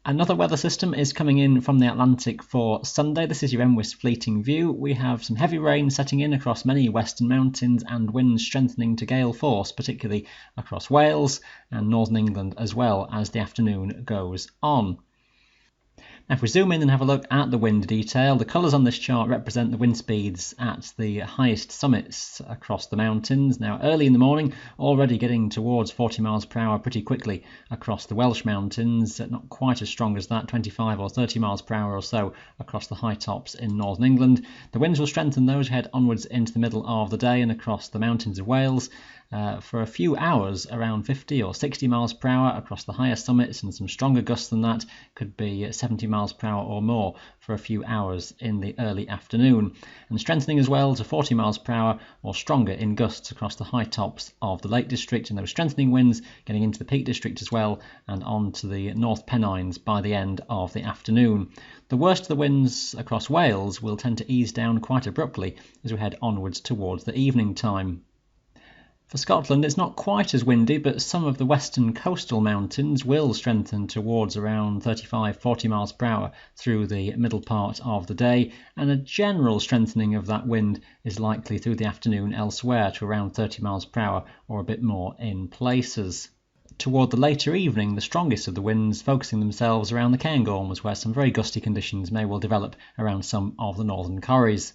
Another weather system is coming in from the Atlantic for Sunday. This is your mwis fleeting view. We have some heavy rain setting in across many western mountains and winds strengthening to gale force, particularly across Wales and northern England as well as the afternoon goes on. Now if we zoom in and have a look at the wind detail, the colours on this chart represent the wind speeds at the highest summits across the mountains. Now early in the morning, already getting towards 40 miles per hour pretty quickly across the Welsh mountains, not quite as strong as that, 25 or 30 miles per hour or so across the high tops in northern England. The winds will strengthen those who head onwards into the middle of the day and across the mountains of Wales. For a few hours around 50 or 60 miles per hour across the higher summits, and some stronger gusts than that, could be 70 miles per hour or more for a few hours in the early afternoon, and strengthening as well to 40 miles per hour or stronger in gusts across the high tops of the Lake District, and those strengthening winds getting into the Peak District as well and on to the North Pennines by the end of the afternoon. The worst of the winds across Wales will tend to ease down quite abruptly as we head onwards towards the evening time. For Scotland, it's not quite as windy, but some of the western coastal mountains will strengthen towards around 35-40 miles per hour through the middle part of the day, and a general strengthening of that wind is likely through the afternoon elsewhere to around 30 miles per hour or a bit more in places. Toward the later evening, the strongest of the winds focusing themselves around the Cairngorms, where some very gusty conditions may well develop around some of the northern corries.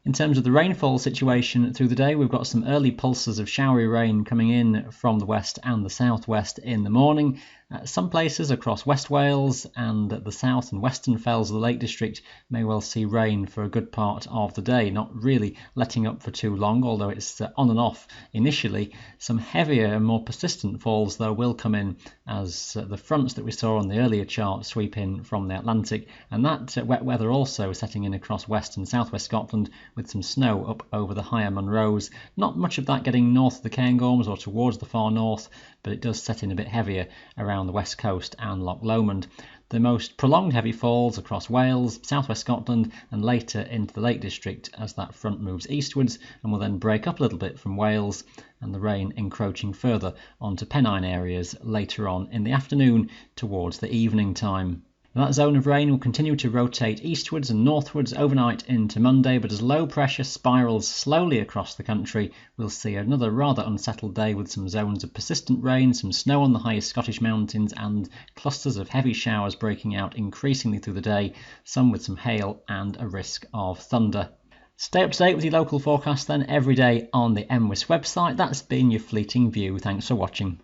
In terms of the rainfall situation through the day, we've got some early pulses of showery rain coming in from the west and the southwest in the morning. Some places across West Wales and the south and western fells of the Lake District may well see rain for a good part of the day, not really letting up for too long, although it's on and off initially. Some heavier and more persistent falls, though, will come in as the fronts that we saw on the earlier chart sweep in from the Atlantic, and that wet weather also setting in across west and southwest Scotland, with some snow up over the higher Munros. Not much of that getting north of the Cairngorms or towards the far north, but it does set in a bit heavier around the west coast and Loch Lomond. The most prolonged heavy falls across Wales, southwest Scotland and later into the Lake District as that front moves eastwards and will then break up a little bit from Wales, and the rain encroaching further onto Pennine areas later on in the afternoon towards the evening time. That zone of rain will continue to rotate eastwards and northwards overnight into Monday, but as low pressure spirals slowly across the country, we'll see another rather unsettled day with some zones of persistent rain, some snow on the highest Scottish mountains and clusters of heavy showers breaking out increasingly through the day, some with some hail and a risk of thunder. Stay up to date with your local forecast then every day on the mwis website. That's been your fleeting view. Thanks for watching.